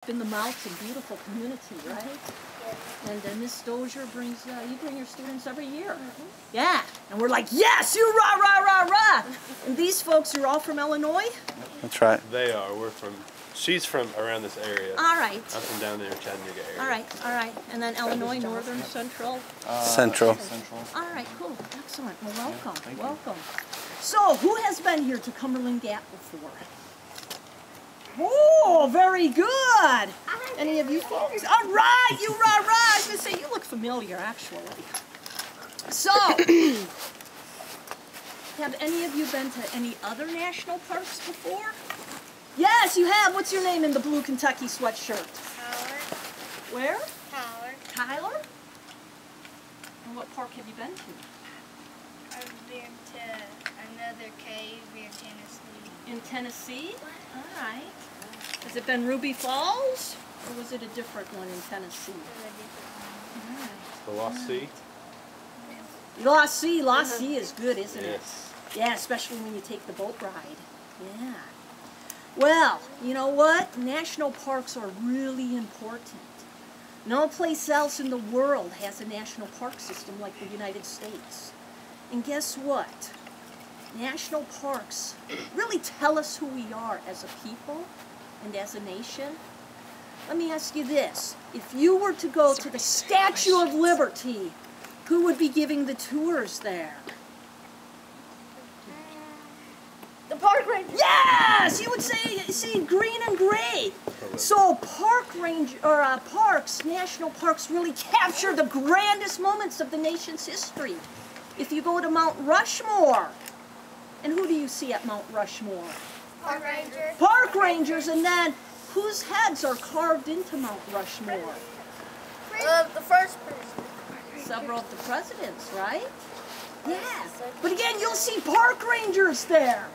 in the mountain, beautiful community, right? Yes. And Miss Dozier brings, you bring your students every year. Yeah, and we're like, yes, you rah, rah, rah, rah. And these folks are all from Illinois? That's right. They are. We're from, she's from around this area. All right. I'm from down there in Chattanooga area. All right. And then Illinois, northern, central? Central. All right, cool, excellent. Well, welcome. So, who has been here to Cumberland Gap before? Oh, very good. Any of you folks? All right, you rah-rah. I was going to say, you look familiar, actually. So, have any of you been to any other national parks before? Yes, you have. What's your name in the blue Kentucky sweatshirt? Tyler. Where? Tyler. Tyler? And what park have you been to? I've been to another cave in Tennessee. In Tennessee? All right. Has it been Ruby Falls? Or was it a different one in Tennessee? All right. The Lost Sea? Lost Sea is good, isn't it? Yeah, especially when you take the boat ride. Yeah. Well, you know what? National parks are really important. No place else in the world has a national park system like the United States. And guess what? National parks really tell us who we are as a people and as a nation. Let me ask you this. If you were to go to the Statue of Liberty, who would be giving the tours there? The park ranger. Yes, you would say, see, green and gray. So parks, national parks really capture the grandest moments of the nation's history. If you go to Mount Rushmore, and who do you see at Mount Rushmore? Park rangers. Park rangers, and then whose heads are carved into Mount Rushmore? The first president. Several of the presidents, right? Yeah. But again, you'll see park rangers there.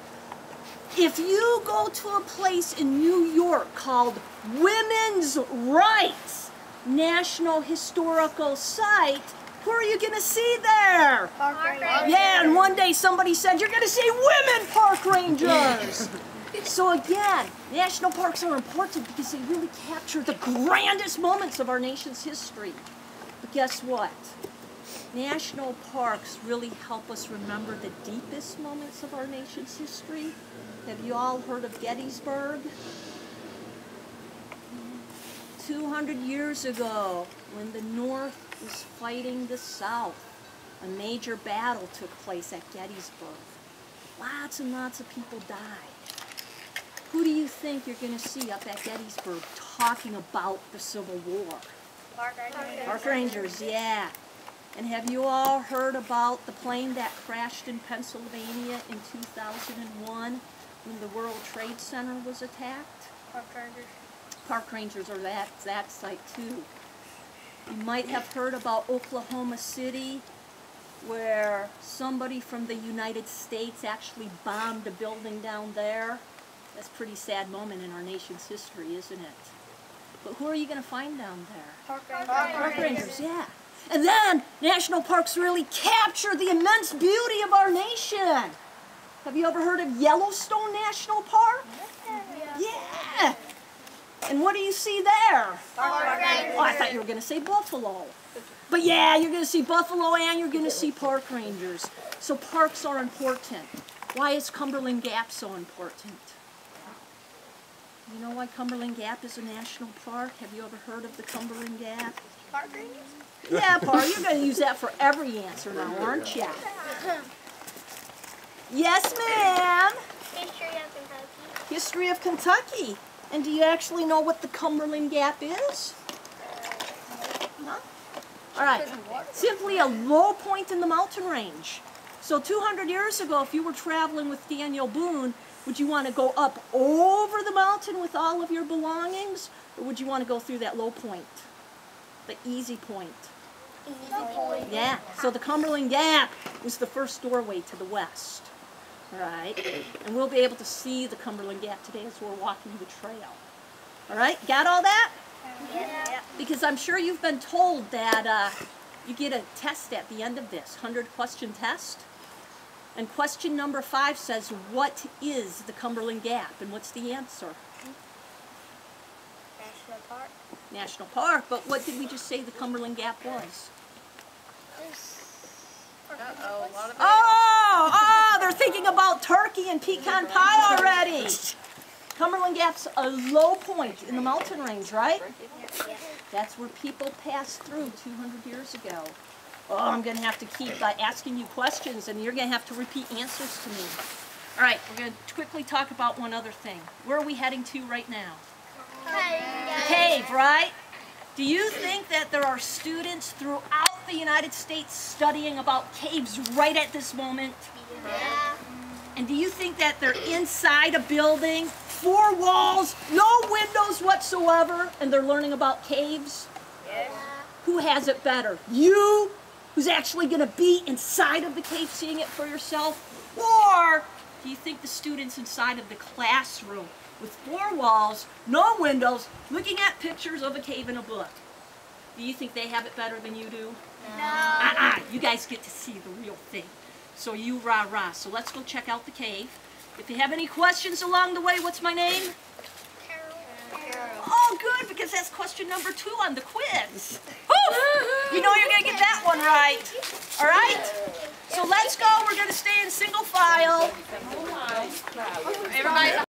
If you go to a place in New York called Women's Rights National Historical Site, who are you going to see there? Park rangers. Yeah, and one day somebody said, you're going to see women park rangers. So again, national parks are important because they really capture the grandest moments of our nation's history. But guess what? National parks really help us remember the deepest moments of our nation's history. Have you all heard of Gettysburg? 200 years ago, when the North was fighting the South, a major battle took place at Gettysburg. Lots and lots of people died. Who do you think you're going to see up at Gettysburg talking about the Civil War? Park rangers. Park rangers, yeah. And have you all heard about the plane that crashed in Pennsylvania in 2001 when the World Trade Center was attacked? Park rangers. Park rangers are that site too. You might have heard about Oklahoma City, where somebody from the United States actually bombed a building down there. That's a pretty sad moment in our nation's history, isn't it? But who are you going to find down there? Park rangers. Park rangers, yeah. And then, national parks really capture the immense beauty of our nation. Have you ever heard of Yellowstone National Park? Yeah. And what do you see there? Park rangers. Oh, I thought you were going to say buffalo. But yeah, you're going to see buffalo and you're going to see park rangers. So parks are important. Why is Cumberland Gap so important? You know why Cumberland Gap is a national park? Have you ever heard of the Cumberland Gap? Park rangers. Yeah, Paul, you're going to use that for every answer now, aren't you? Yes, ma'am. History of Kentucky. History of Kentucky. And do you actually know what the Cumberland Gap is? No? All right. Simply a low point in the mountain range. So 200 years ago, if you were traveling with Daniel Boone, would you want to go up over the mountain with all of your belongings? Or would you want to go through that low point? The easy point. Yeah, so the Cumberland Gap was the first doorway to the west. All right, and we'll be able to see the Cumberland Gap today as we're walking the trail. All right, got all that? Yeah. Because I'm sure you've been told that you get a test at the end of this, 100-question test. And question number 5 says, what is the Cumberland Gap? And what's the answer? National Park. National Park, but what did we just say the Cumberland Gap was? Uh-oh, a lot of Oh, they're thinking about turkey and pecan pie already. Cumberland Gap's a low point in the mountain range, right? That's where people passed through 200 years ago. Oh, I'm going to have to keep asking you questions, and you're going to have to repeat answers to me. All right, we're going to quickly talk about one other thing. Where are we heading to right now? The cave, right? Do you think that there are students throughout the United States studying about caves right at this moment? Yeah. And do you think that they're inside a building, 4 walls, no windows whatsoever, and they're learning about caves? Yeah. Who has it better? You, who's actually going to be inside of the cave seeing it for yourself? Or do you think the students inside of the classroom with 4 walls, no windows, looking at pictures of a cave in a book? Do you think they have it better than you do? No. You guys get to see the real thing. So you rah-rah. So let's go check out the cave. If you have any questions along the way, what's my name? Oh, good, because that's question number 2 on the quiz. Woo! You know you're going to get that one right. All right? So let's go. We're going to stay in single file. Everybody.